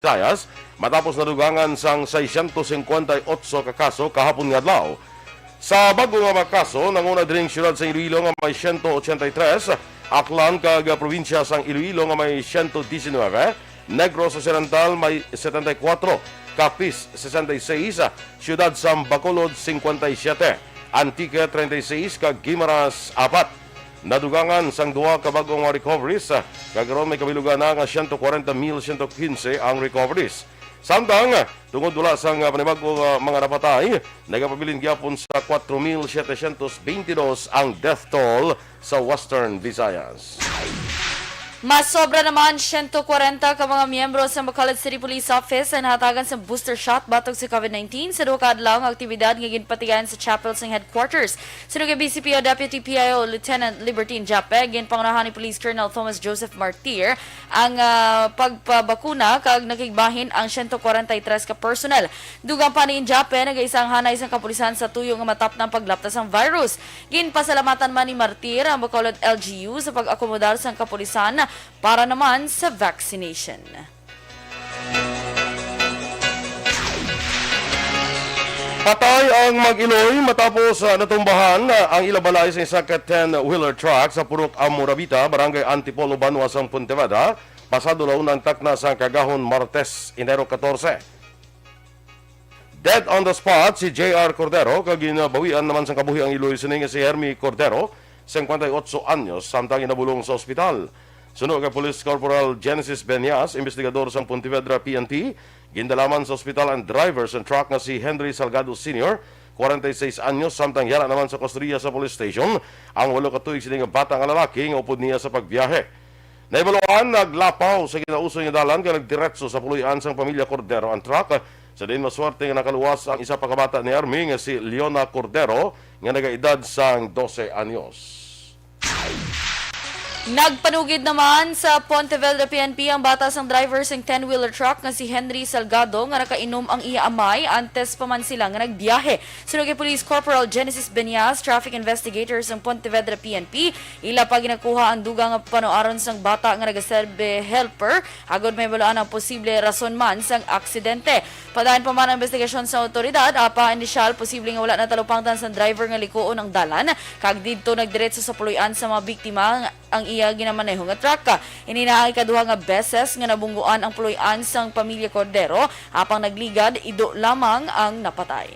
Visayas matapos nadugangan sang 658 ka kaso kahapon nga adlaw. Sa bago nga mga kaso, nanguna diring siyudad sa Iloilo nga may 183, Aklan kag probinsya sang Iloilo nga may 119, Negros Occidental may 74, Capiz 66, siyudad sa Bacolod 57, Antique 36 kag Guimaras 4. Nadugangan sang duha ka bag-ong recoveries, kagaron may kabilugan na nga 140,115 ang recoveries. Samtang tungod dula sang panibagong mga napatay, nagapabilin gyapon sa 4,722 ang death toll sa Western Visayas. Mas sobra naman 140 ka mga miyembro sa Bacolod City Police Office ang nahatagan sa booster shot batog sa COVID-19 sa duha ka adlaw nga aktibidad nga ginpatigayan sa chapel sa headquarters. Sunod kay BCPO Deputy PIO Lieutenant Libertine Jape, ginpangunahan ni Police Colonel Thomas Joseph Martir ang pagpabakuna kag nakigbahin ang 143 ka personnel. Dugang pa ni Jape nagaisang hanay sa kapulisan sa tuyo nga matap ng paglaptas ang virus. Ginpasalamatan man ni Martir ang Bacolod LGU sa pag-akomodar sa kapulisan para naman sa vaccination. Patay ang Mag-Iloy matapos natumbahan ang ilabalay sa isa ka 10-wheeler truck sa Purok Amurabita, Barangay Antipolo, Banuasang Pontevedra, pasado launang takna sa Kagahon, Martes, Enero 14. Dead on the spot si J.R. Cordero, kag ginabawian naman sa kabuhi ang Iloy sining si Hermie Cordero, 58 anyos, samtang inabulong sa ospital. Sunod kay Police Corporal Genesis Benyas, investigador sa Pontevedra PNP, gindalaman sa ospital ang driver sa truck na si Henry Salgado Sr., 46 anyos, samtang yara naman sa kustodiya sa police station ang 8 ka tuig sining bata nga lalaki nga upod niya sa pagbiyahe. Naibaluan, naglapaw sa kinausoy nga dalan kay nagdiretso sa puloy-an sang pamilya Cordero ang truck. Sa din maswerte nga nakaluwas ang isa pa kabata ni Army nga si Leona Cordero nga nagaedad sang 12 anyos. Nagpanugid naman sa Pontevedra PNP ang bata sang driver ng 10-wheeler truck nga si Henry Salgado nga nakainom ang iya amay antes pa man sila nga nagbiyahe. Sunod kay Police Corporal Genesis Benyas, traffic investigators ng Pontevedra PNP, ila pa ginakuha ang dugang nga panuaron sang bata nga nagaserbe helper agod may balaan ang posible rason man sang aksidente. Padayon pa man ang investigasyon sa otoridad, apa inisyal posible nga wala na talupangtan sang driver nga likuon ang dalan kag didto nagdiretso sa puloy-an sa mga biktima ang iya ginamaneho nga truck. Ininaay kaduha nga beses nga nabungguan ang puloy-an sang pamilya Cordero, apang nagligad ido lamang ang napatay.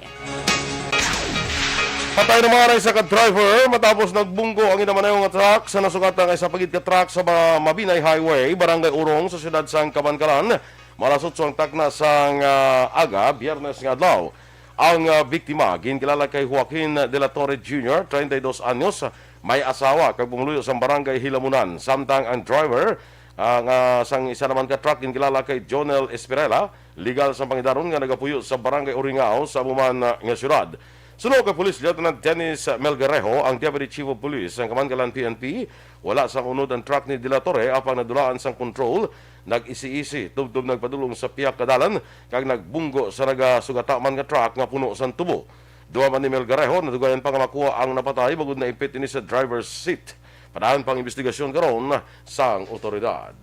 Patay naman ay sa ka-driver matapos nagbunggo ang inamaneho nga truck sa nasugatan ay sa pagid ka truck sa Mabinay Highway, Barangay Urong sa siyudad sang Kabankalan. Malasot ang takna sang aga, Biyernes nga adlaw. Ang biktima ginkilala kay Joaquin De La Torre Jr., 32 anyos, may asawa kag bumuluyo sa barangay Hilamunan. Samtang ang driver sang isa naman ka truck ginkilala kay Jonel Esperela, legal sa pangidaron nga nagapuyo sa barangay Uringao sa Buman nga syudad. Sunod kay Police Lieutenant Dennis Melgarejo, ang Deputy Chief of Police ng Kamangalan PNP, wala sa unod ang truck ni De La Torre apang nadulaan sang control, nag-isi-isi, tubtob nagpadulong sa piyak kadalan, kag nagbunggo sa nagasugata man nga truck nga puno sang tubo. Duwa man ni Melgarejo, nadugayan pa nga makuha ang napatay, bagod na ipit ini sa driver's seat. Padayon pang investigasyon karon sang otoridad.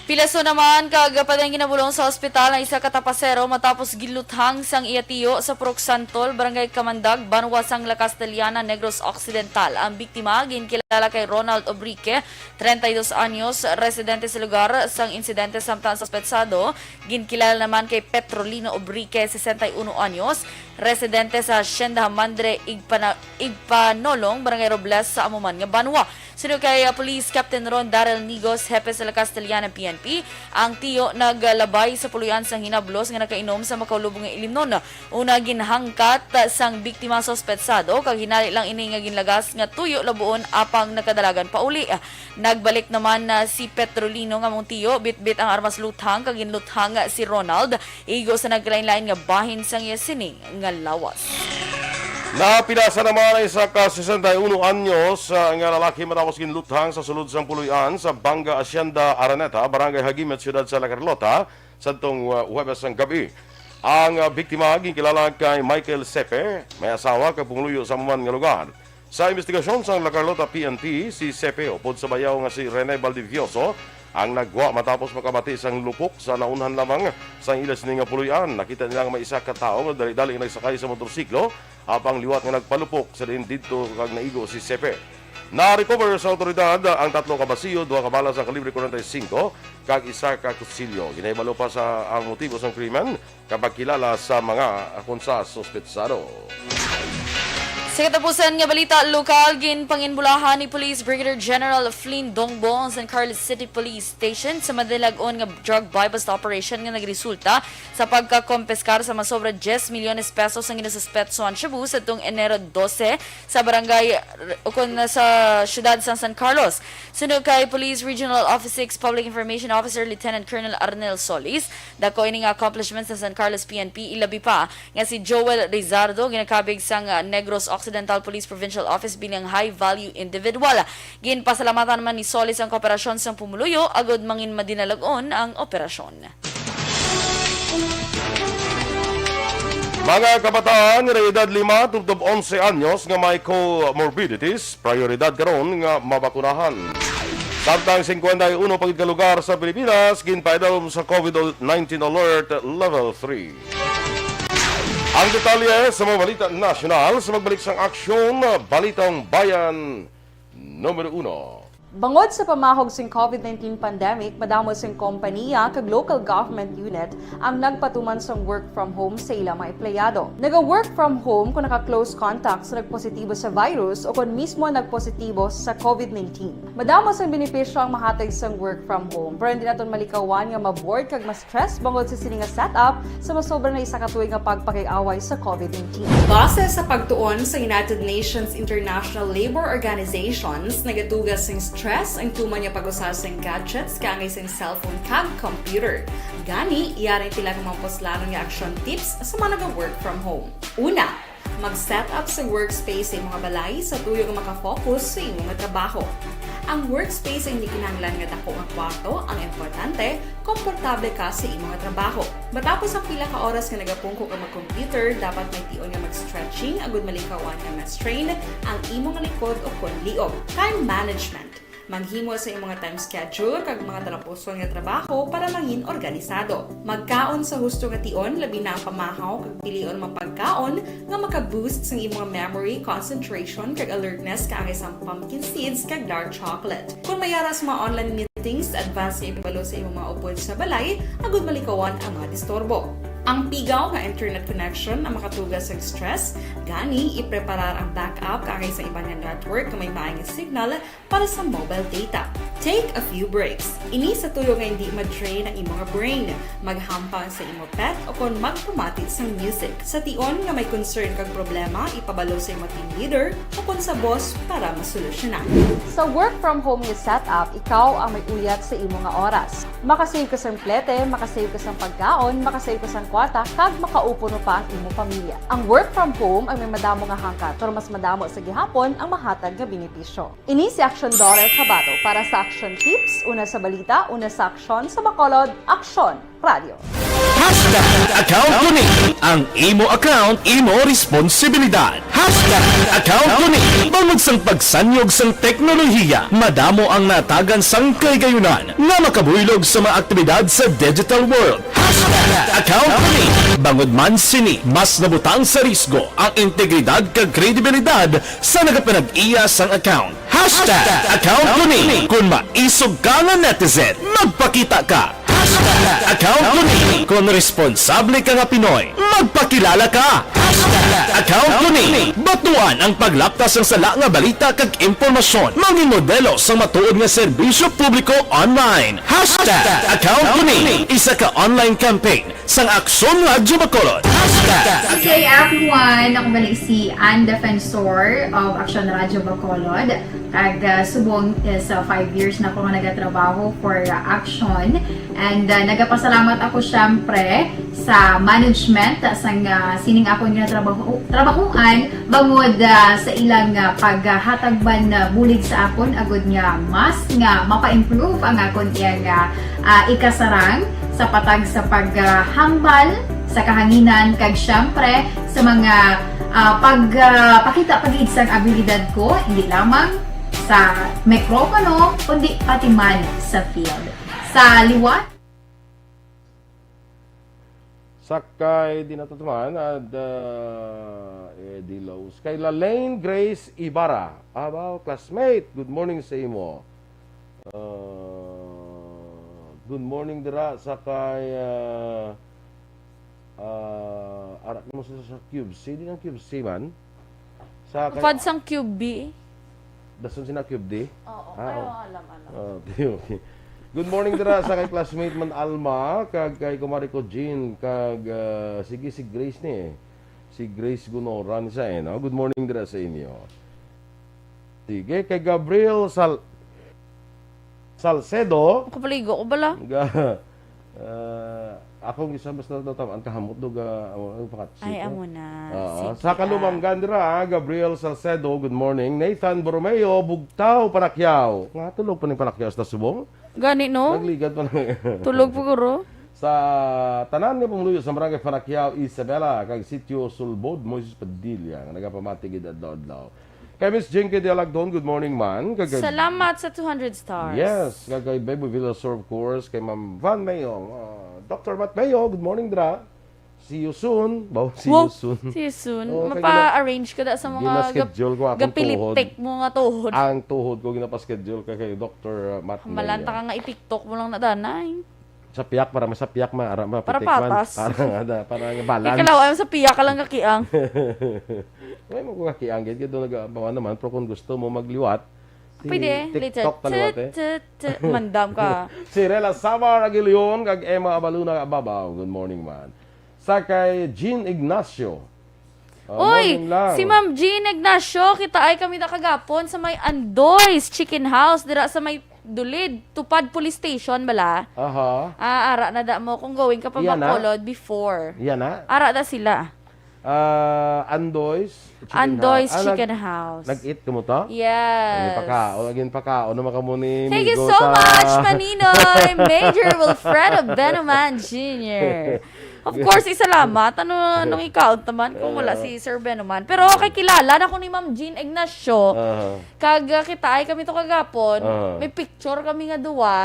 Pilaso naman kagapadang ginabulong sa ospital ang isa katapasero matapos giluthang sang iya tiyo sa Purok Santol, Barangay Kamandag, Banuasang La Castellana, Negros Occidental. Ang biktima ginkilala kay Ronald Obrique, 32 anyos, residente sa lugar sang insidente, samtang suspetsado ginkilala naman kay Petrolino Obrique, 61 anyos, residente sa Hacienda Mandre Igpanolong, Barangay Robles sa Amuman nga Banwa. Sunod kay Police Captain Ron Darrell Nigos, hepe sa La Castellana PNP, ang tiyo naglalabay sa puluyan sang hinablos nga nakainom sa makaulubong nga ilimnon. Una ginhangkat sang biktima suspetsado kag hinali lang ini nga ginlagas nga tuyo labuon apang nakadalagan pa uli. Nagbalik naman si Petrolino nga mong tiyo, bitbit ang armas luthang kag ginluthang si Ronald igo sa naglain-lain nga bahin sang sining nga lawas. Napilasa naman ay sa ka-61 anyos nga lalaki matapos ginluthang sa sulod sang puloy-an sa Banga Hacienda Araneta, Barangay Hagimet, siyudad sa La Carlota, sa itong Huwebes ng gabi. Ang biktima ginkilala kay Michael Sepe, may asawa kay pumuluyo sa Muman nga lugar. Sa investigasyon sa La Carlota PNP, si Sepe upod sa bayaw nga si Rene Valdivioso, ang nagwa matapos makabati sang lupok sa naunhan lamang sa ilas ni nga puluyan. Nakita nilang may isa ka tao nga dali-dali nagsakay sa motorsiklo apang liwat nga nagpalupok sa din dito kag naigo si Sepe. Na-recover sa otoridad ang 3 ka basiyo, 2 ka bala sa kalibre 45 kag isa ka kutsilyo. Ginahibalo pa sa ang motibo sa krimen kapag kilala sa mga akunsa suspetsado. Sa katapusan nga balita, lokal ginpanginbulahan ni Police Brigadier General Flynn Dongbo ang San Carlos City Police Station sa madilag-on nga drug buy-bust operation nga nagresulta sa pagkakompeskar sa masobra 10 milyones pesos ang ginasuspetsohan Shabu sa itong Enero 12 sa barangay sa syudad sa San Carlos. Sunod kay Police Regional Office 6 Public Information Officer Lieutenant Colonel Arnel Solis, dako ini nga accomplishments sa San Carlos PNP, ilabi pa nga si Joel Rizardo ginakabig sang Negros Occidental Police Provincial Office bilang high-value individual. Ginpasalamatan naman ni Solis ang kooperasyon sa Pumuluyo agod mangin madinalagon ang operasyon. Mga kabataan nga edad 5 tungtod 11 anyos nga may comorbidities, prioridad karon nga mabakunahan. Samtang 51 pagid ka lugar sa Pilipinas ginpaidalom sa COVID-19 alert level 3. Ang detalye sa mga balita nasyonal sa magbalik sang aksyon, Balitang Bayan numero 1. Bangod sa pamahog sing COVID-19 pandemic, madamo sing kompanya kag local government unit ang nagpatuman sang work from home sa ilang mga empleyado. Naga-work from home kung naka-close contact sa nagpositibo sa virus o kung mismo nagpositibo sa COVID-19. Madamo sang benepisyo ang mahatag sang work from home, pero hindi naton malikawan nga ma-bored kag ma-stress bangod sa sini nga setup sa masobra na isa ka tuig nga pagpakiaway sa COVID-19. Base sa pagtuon sa United Nations International Labor Organizations, nagatugas sing stress ang tuman niya pag-usasang gadgets kangay sa cellphone kag computer. Gani, iyaring tila ng mga poslano nga action tips sa mga nag-work from home. Una, mag-set up sa workspace sa mga balay sa tuyo nga makafocus sa imong nga trabaho. Ang workspace ay hindi kinahanglan nga dako nga kwarto, ang importante, komportable ka sa imong nga trabaho. Matapos ang pila ka oras nga nagapungko ka mag-computer, dapat may tion nga mag-stretching agud malikawan nga ma-strain ang imong likod o kon liog. Time management. Manghimo sa imong mga time schedule kag mga talapuson nga trabaho para mangin organisado. Magkaon sa husto nga tion, labi na ang pamahaw kag pilion mga pagkaon nga maka-boost sa imong memory, concentration kag alertness kaangay sa pumpkin seeds kag dark chocolate. Kung mayara sa mga online meetings, advance nga ipabalo sa imong mga upod sa balay, agud malikawan ang mga disturbo. Ang pigaw nga internet connection ang makatugas sa stress, gani ipreparar ang backup kaangay sa ibang nga network na may maayong signal para sa mobile data. Take a few breaks. Ini sa tuyo nga hindi ma-drain ang imong brain, maghampang sa imong pet o kon magpamati sa music. Sa tion nga may concern kag problema, ipabalo sa imong team leader o kon sa boss para masolusyonan. Sa work from home nga setup, ikaw ang may uyat sa imong nga oras. Makasave ka sa plete, makasave ka sa pagkaon, makasave ka sa kwarta, kag makaupo no pa ang imong pamilya. Ang work from home ay may madamo nga hangkat, pero mas madamo sa gihapon ang mahatag nga benepisyo. Ini si Action Dorel Cabato para sa Action Tips, una sa balita, una sa aksyon sa Bacolod, Aksyon Radio. Account ko ni ang imo account, imo responsibilidad. Account ko ni bangod sang pagsanyog sang teknolohiya, madamo ang natagan sang kaygayunan nga makabuylog sa mga aktibidad sa digital world. Account ko ni bangod man sini mas nabutang sa risgo ang integridad kag kredibilidad sa nagapanag-iya sang account. Account ko ni kung maisog ka nga netizen, magpakita ka. Account ko ni kung responsable ka nga Pinoy, magpakilala ka. Account ko ni batuan ang paglaptas ng sala nga balita kag impormasyon, maging modelo sa matuod nga serbisyo publiko online. Account ko ni isa ka online campaign sang Aksyon Radyo Bacolod. Okay, everyone, ako balik si Ann Defensor of Action Radyo Bacolod. Kag subong sa 5 years na ako nga nagatrabaho for Action. And nagapasalamat ako syempre sa management sang sining ako nga trabahuan bangod sa ilang paghatagban bulig sa akon agud nga mas nga mapa-improve ang akon iyang ikasarang sa patag sa paghambal sa kahanginan kag syempre sa mga pagpakita pagid sang abilidad ko hindi lamang sa mikropono kundi pati man sa field. sa liwat. Sakay di natutuman at Edilos. Kay Lalaine Grace Ibarra. About classmate. Good morning sa imo. Good morning dira sakay arak mo sa Cube C. Di ng Cube C man. Sakay Upad sang QB. dason sina Cube D. Oo, oo. alam. Okay. Good morning dira sa kay classmate man Alma kag kay kumari ko Jean kag sige si Grace ni si Grace Gunoran siya no. Good morning dira sa inyo. Sige kay Gabriel Salcedo Kapaligo ko bala. akong isa mas natam ang kahamot do ang pakatsi. Ay, amo na. Sige, Sa kalumanggan dira Gabriel Salcedo, good morning. Nathan Borromeo, Bugtaw, Panakyaw. Nga tulog pa ning Panakyaw sa subong. Gani no? Nagligad pa na. Tulog po guro. Sa tanan ni pumuluyo sa Barangay Panakyaw, Isabela, kag Sitio Sulbod, Moises Padilla, nga nagapamatigid adlaw-adlaw. Kay Miss Jinky de Alagdon, good morning man. Kay Salamat sa 200 stars. Yes, kay Bebo Villasor of course, kay Ma'am Van Mayong, Dr. Matt Mayo, good morning dra. See you soon. See you soon. See you soon. Oo, kay Mapa-arrange ko da sa mga Gina-schedule ko akong gapilitik mo nga tuhod. Ang tuhod ko ginapaschedule kay Dr. Matt Mayo. Malanta ka nga i-tiktok mo lang na danay. Sa piyak para sa piyak ma ara Para mapitikman. patas. Para nga balance. Ikalaw ay sa piya ka lang kakiang. May mo ko kakianggit kay do nagabawa naman pero kung gusto mo magliwat Pwede, later. TikTok taliwat Mandam ka. Si Rela Samar Aguilion kag Emma Abaluna Ababaw. Good morning man. Sa kay Jean Ignacio. Uy, morning lang. si Ma'am Jean Ignacio, kita ay kami na kagapon sa may Andoy's Chicken House, dira sa may Dulid, Tupad Police Station bala. Aha. Ara na da mo kung going ka pa Yan na? Bacolod before. Yan na. Ara da sila. Andoy's Andoy's House. Chicken House. Nag-eat ka mo to? Yes. Agin pakaon naman ka mo ni Thank you Migo so sa- much, Maninoy, Major Wilfredo Benoman Jr. Of course, isalamat. Anong i-count naman kung wala si Sir Benoman. Pero kay kilala na ko ni Ma'am Jean Ignacio. Kag kita ay kami to kagapon. May picture kami nga duwa.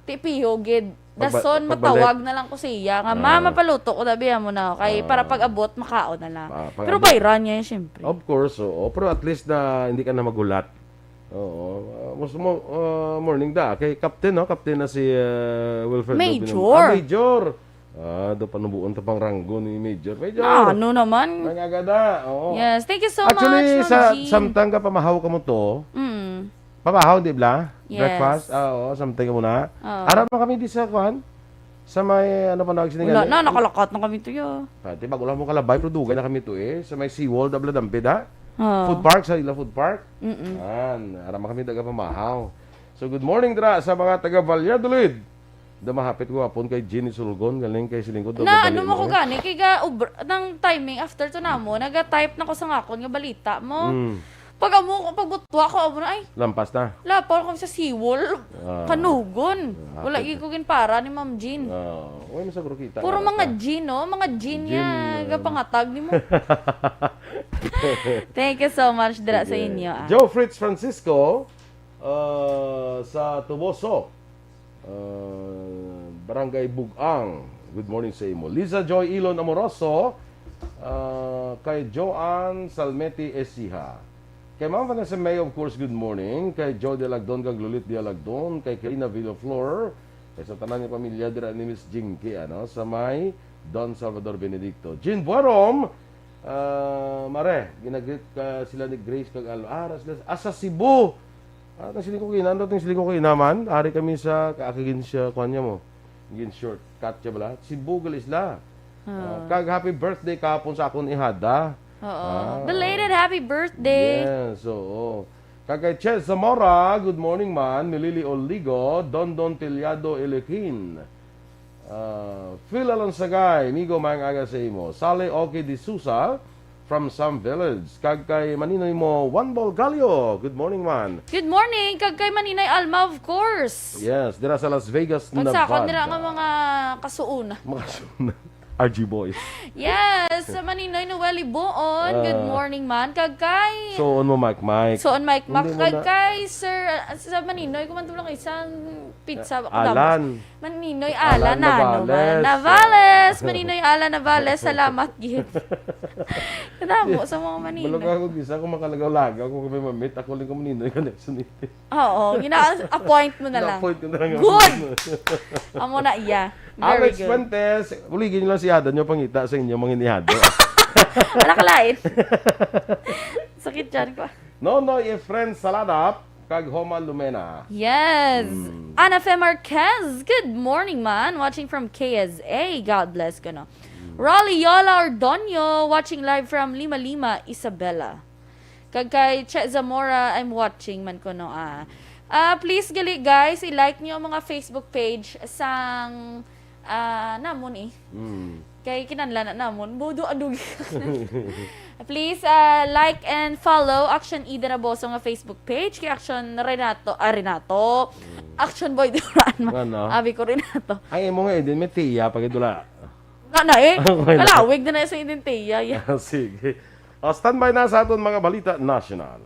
Tipihogid. Dason pagbalik. matawag na lang ko siya nga mama paluto ko dabihan mo na kay para pag-abot makaon na lang. Pero bayran niya yun syempre. Of course, oo. Pero at least na hindi ka na magulat. Oo. Morning da. Kay Captain, no? Captain na si Wilfred. Major. Major. Do panubuon ta pang ranggo ni Major. Major. Ano naman? Nangagada. Oo. Yes, thank you so Actually, much, Ma'am sa Jean. samtang ka pamahaw ka mo to, Mm. pamahaw, di ba? Yes. Breakfast? Oo, samtang ka muna. Oo. Arap na kami di sa kwan? Sa may, ano pa Wala na, nakalakat na kami to yo. Pati pag ulang mo kalabay, pero dugay na kami to Sa may SeaWorld, Dabla Dampid, ha? Oh. Food Park, sa Ila Food Park. Arap na kami taga pamahaw. So, good morning, dra, sa mga taga Valladolid. Damahapit ko apon kay Jenny Sulgon, galing kay Silingkod. Na ano mo ko gani, kay ga ng timing after to na mo, naga-type na ko sa ngakon nga balita mo. Pag amo pagbutwa ko amo na ay Lampas na. lapor ko sa seawall. Kanugon. Wala gi ko para ni Ma'am Jean. Uy, masaguro kita. Puro mga Jean, no? Mga Jean niya. Gapangatag ni mo. Thank you so much dira sa inyo. Joe Fritz Francisco sa Tuboso. Barangay Bugang. Good morning sa imo. Liza Joy Ilon Amoroso. Kay Joanne Salmeti Esiha. Kay Ma'am Vanessa May, of course, good morning. Kay Joe de Lagdon, kay Lulit de Lagdon. Kay Karina Villaflor. Kay sa tanan ni pamilya dira ni Miss Jinky, sa may Don Salvador Benedicto. Jean Buarom. Mare, ginagrit sila ni Grace kag Aras sa Cebu. Ang siling ko kinan, dating siling ko kinaman. Ari kami sa kaakigin siya kuanya mo. Gin short cut siya bala. Cebu gal isla. Kag happy birthday kapon sa akon ihada. Oo. Belated happy birthday. Yes, oo. Kag kay Chez Zamora, good morning man. Milili Oligo, Dondon Tiliado Elekin. Phil Alonsagay, Migo Mang Aga sa imo. Sale Oki Di Susa from Sam Village. Kag kay maninoy mo, One Ball Galio. Good morning man. Good morning, kag kay Maninay Alma, of course. Yes, dira sa Las Vegas, Pagsakon Nevada. nila nga mga kasuuna. Mga suna. RG Boys. Yes, sa Maninoy Noeli Buon. Good morning man. Kagkay. So, on mo, Mike. So on Mike Mac, Hindi mo na- kagkay sir, sa Maninoy, kumantulong isang pizza. Alan. Maninoy Alan Ala na ano man. Navales. Navales. Maninoy Ala Navales. Salamat, Gid. Kadamo sa mga Balog Maninoy. ako, gisa ako makalagaw-lagaw. Kung kami mamit, ako lang kumuninoy connection nito. Oo, gina-appoint mo na lang. Na-point ko na lang. Good! Amo na iya. Very Alex good. Fuentes, uligin nyo lang si Hada nyo pangita sa inyo mga inihado. Anak lain. Sakit dyan ko. Nonoy Efren Saladap, kag Homa Lumena. Yes. Ana Fe Marquez. Good morning, man. Watching from KSA. God bless ko, no. Raleigh Yola Ordonio. Watching live from Lima Lima, Isabela. Kag kay Che Zamora, I'm watching man ko, no. Please, gali guys, i-like niyo ang mga Facebook page sang namon eh. Kay kinanla na namon. Bodo adug. Please like and follow Action Ida Raboso nga Facebook page kay Action Renato. Action Boy Duran. Ano? Abi ko Renato. Ay, mo nga din, may tiya, pagidula. Nga na eh. Okay na. Kalawig na sa identiya. Yeah. Sige. Standby na sa aton mga balita national.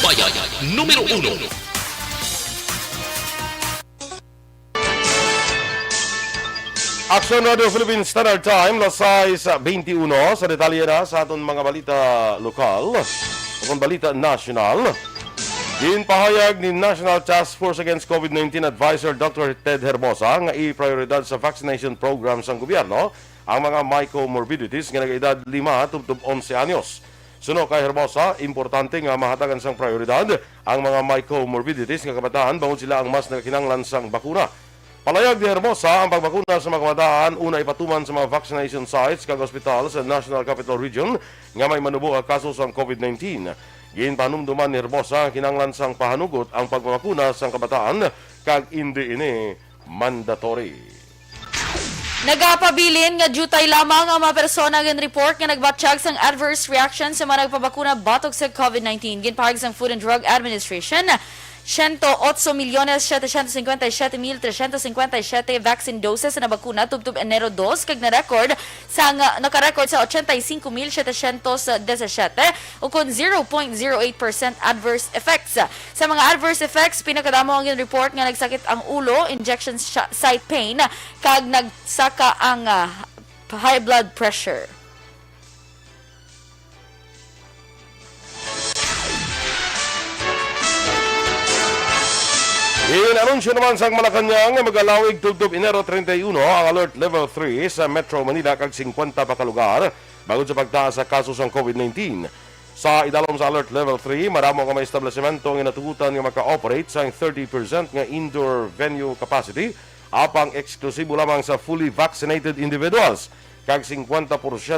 Bayan numero 1. Action Radio Philippines Standard Time, lasay sa 21 sa detalye na sa aton mga balita lokal o balita national. Ginpahayag ni National Task Force Against COVID-19 Advisor Dr. Ted Herbosa nga i-prioridad sa vaccination program sa gobyerno ang mga may comorbidities nga nag-edad 5 tubtob 11 anyos. Suno kay Herbosa, importante nga mahatagan sang prioridad ang mga may comorbidities nga kabataan bangod sila ang mas nagkinanglan sang bakuna. Palayag ni Herbosa ang pagbakuna sa mga kabataan una ipatuman sa mga vaccination sites kag ospital sa National Capital Region nga may manubo ang kaso sang COVID-19. Ginpanumduman ni Herbosa ang kinanglan sang pahanugot ang pagbakuna sang kabataan kag hindi ini mandatory. Nagapabilin nga jutay lamang ang mga persona gin report nga nagbatsyag sang adverse reaction sa mga nagpabakuna batok sa COVID-19. Ginpahag sang Food and Drug Administration, 108,757,357 vaccine doses na bakuna tubtub Enero 2 kag naka-record sa 85,717 o kun 0.08% adverse effects. Sa mga adverse effects, pinakadamo ang report nga nagsakit ang ulo, injection site pain kag nagsaka ang high blood pressure. Inanunsyo naman sa Malacanang nga mag-alawig tubtob Enero 31 ang Alert Level 3 sa Metro Manila kag 50 pa ka lugar bagod sa pagtaas sa kaso sa COVID-19. Sa idalom sa Alert Level 3, maramo nga may establishmento nga natugutan nga maka-operate sa 30% nga indoor venue capacity apang eksklusibo lamang sa fully vaccinated individuals kag 50%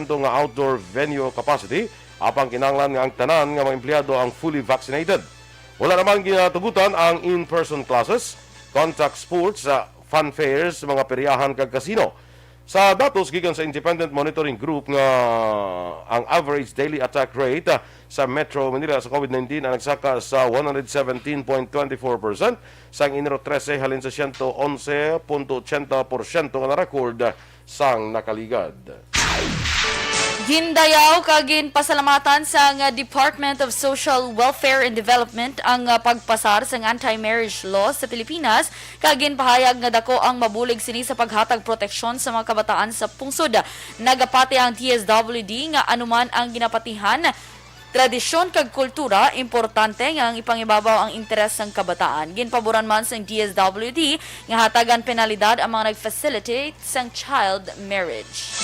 nga outdoor venue capacity apang kinanglan nga ang tanan nga mga empleyado ang fully vaccinated. Wala naman ginatugutan ang in-person classes, contact sports, fun fairs, mga peryahan kag casino. Sa datos gikan sa Independent Monitoring Group nga ang average daily attack rate sa Metro Manila sa COVID-19 ang nagsaka sa 117.24% sang Enero 13 halin sa 111.80% nga na-record sang nakaligad. Gindayaw kagin pasalamatan sa Department of Social Welfare and Development ang pagpasar sa anti-marriage law sa Pilipinas kagin pahayag nga dako ang mabulig sini sa paghatag proteksyon sa mga kabataan sa pungsod. Nagapati ang DSWD nga anuman ang ginapatihan tradisyon kag kultura, importante nga ang ipangibabaw ang interes ng kabataan. Ginpaboran man sa DSWD nga hatagan penalidad ang mga nag-facilitate sang child marriage.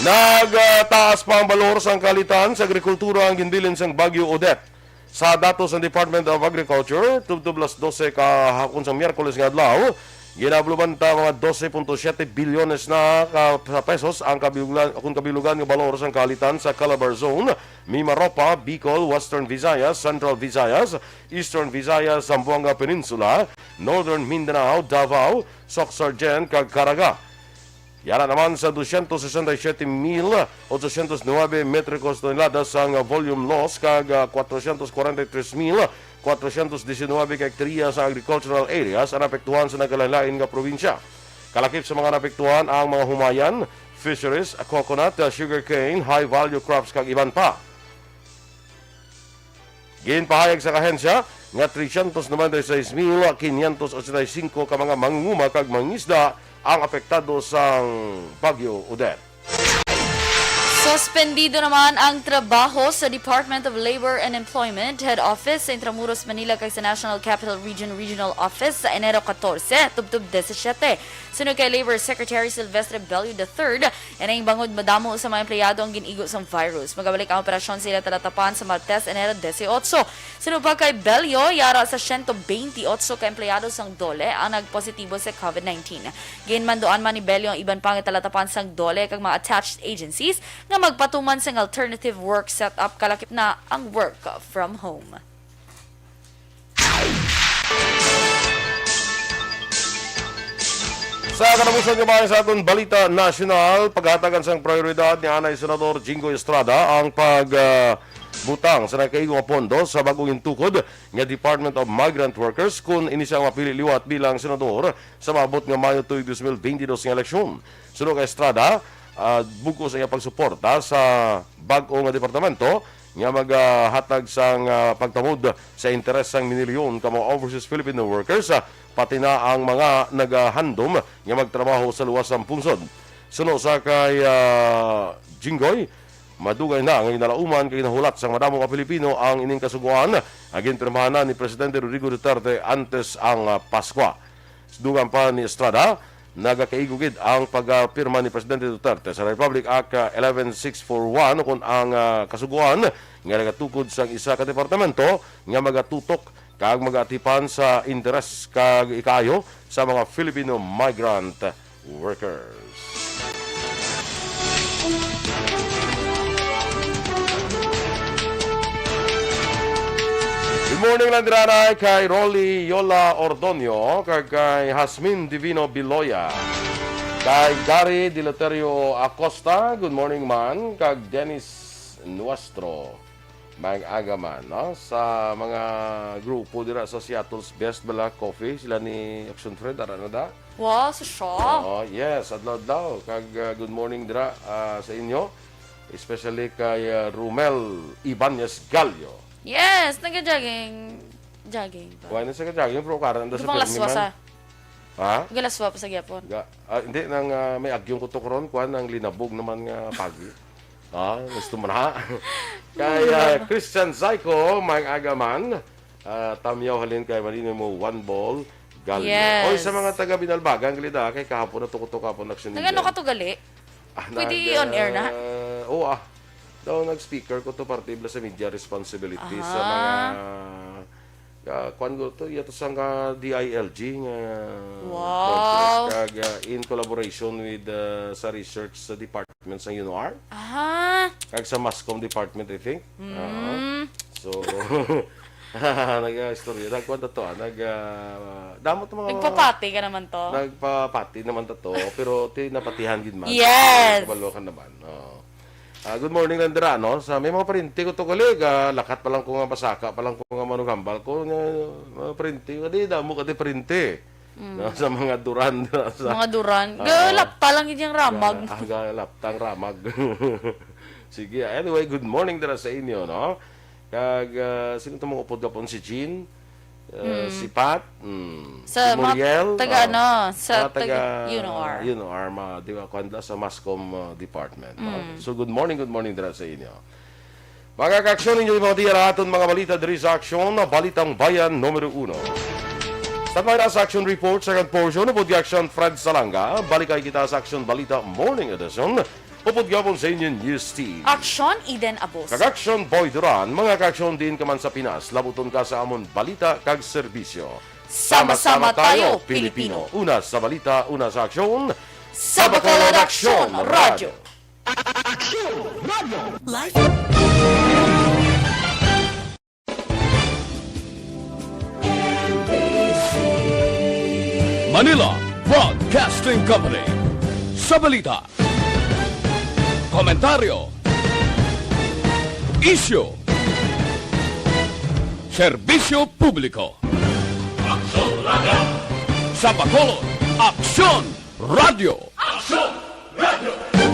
Nagtaas pa ang balor sa kalitan sa agrikultura ang ginbilin sang Bagyo Odette. Sa datos ng Department of Agriculture, tubtublas 12 kahapon sa Miyerkules nga adlaw, ginabluban ta mga 12.7 bilyones na pesos ang kabilugan ng balor sa kalitan sa Calabar Zone, Mimaropa, Bicol, Western Visayas, Central Visayas, Eastern Visayas, Zamboanga Peninsula, Northern Mindanao, Davao, Soc-Sargent, kag Caraga. Yara naman sa 267,809 metricos toneladas ang volume loss kag 443,419 ka hektarya sa agricultural areas ang apektuhan sa nagkalalain nga probinsya. Kalakip sa mga napektuhan ang mga humayan, fisheries, coconut, sugarcane, high value crops kag iban pa. Ginpahayag sa kahensya nga 396,585 ka mga mangunguma kag mangisda ang apektado sa Bagyo Odette. Suspendido naman ang trabaho sa Department of Labor and Employment Head Office sa Intramuros, Manila kay sa National Capital Region Regional Office sa Enero 14, tubtub 17. Sunod kay Labor Secretary Silvestre Bello III, ang bangod madamo sa mga empleyado ang ginigo sa virus. Magabalik ang operasyon sila talatapan sa Martes, Enero 18. Sunod pa kay Bello, yara sa 128 ka empleyado sang dole ang nagpositibo sa COVID-19. Ginmandoan man ni Bello ang iban pang talatapan sang dole kag mga attached agencies nga magpatuman sang alternative work setup kalakip na ang work from home. Sa kanabusan kabayan sa aton balita national, paghatagan sang prioridad ni Anay Senador Jingo Estrada ang pagbutang sa nakaigong nga pondo sa bagong intukod nga Department of Migrant Workers kung ini siya mapili liwat bilang senador sa maabot nga Mayo tuig 2022 nga eleksyon. Sunod kay Estrada, bugos ang pagsuporta sa bagong nga departamento nga maghatag sang pagtamod sa interes sang minilyon ka mga overseas Filipino workers, pati na ang mga nagahandom nga magtrabaho sa luwas ng pungsod. Suno sa kay Jinggoy, madugay na ang inalauman kay nahulat sang madamo ka Pilipino ang ining kasuguan agin pirmahan ni Presidente Rodrigo Duterte antes ang Paskwa. Dugang pa ni Estrada, nagakaigugid ang pagpirma ni Presidente Duterte sa Republic Act 11641 kung ang kasuguan nga nagatukod sa isa ka departamento nga magatutok kag magatipan sa interes kag ikayo sa mga Filipino migrant workers. Good morning lang diranay kay Rolly Yola Ordonio, kay Hasmin Divino Biloya, kay Gary Dilaterio Acosta, good morning man, kag Dennis Nuestro, mag agaman, no? Sa mga grupo dira sa Seattle's Best Bala Coffee, sila ni Action Fred, ara na da? Wow, sa siya. Yes, adlaw daw, kag good morning dira sa inyo, especially kay Rumel Ibanez Gallo. Yes, nag-jogging. Jogging pa. Kuha na sa kajagin, pero karan da Ito sa pang laswa sa. Ha? Galaswa pa sa gyapon. Hindi, nang may agyong kutok ron, kuha nang linabog naman nga pagi. Gusto mo na. Kaya Christian Zyko, may agaman, tamyaw halin kay Marino mo 1 ball, galyo. Yes. Oy, sa mga taga Binalbagan, galida, kay kahapon na tukutok hapon nagsyon. Nagano ka to gali? Pwede on air na? Daw nag-speaker ko to partible sa media responsibility sa mga kuan ko to yato sang DILG nga Wow. kag in collaboration with sa research sa department sa UNOR kag sa Mascom department I think. So nag-istorya nagkuan to damot mga Nagpapati ka naman to. nagpapati naman to pero tinapatihan gid man. Yes. Kabalokan naman. Good morning Landra, no? Sa may mga printi ko to kalig, lakat pa lang ko nga pasaka, pa lang ko nga manugambal ko, printi ko, di damo ka di printi. no, sa mga duran. Sa, Mga duran. Galapta lang yun yung ramag. Laptang ramag. Sige, anyway, good morning dara sa inyo, no? Kag, sino ito mga upod kapon? Si Jean? Si Pat? Sa si Muriel? mga taga ano, sa mga taga UNOR. UNOR, di ba, kwanda sa Mascom Department. No? So, good morning dara sa inyo. Mga kaaksyon ninyo yung mga tiyaraton, mga balita diri sa aksyon na Balitang Bayan numero 1. Standby na sa action report, second portion, upod action Fred Salanga. Balikay kita sa action balita morning edition. Upod gapon sa inyong news team. Aksyon Eden Abos. Kag-action Boy Duran, mga kaaksyon din ka man sa Pinas. Labuton ka sa amon balita kag serbisyo. Sama-sama tayo, Pilipino. Una sa balita, una sa aksyon. Sa Bacolod Aksyon Radio. Manila Broadcasting Company. Sa balita, komentaryo, isyu, serbisyo publiko. Aksyon Radio! Sa Bacolod, Aksyon Radio! Aksyon Radio!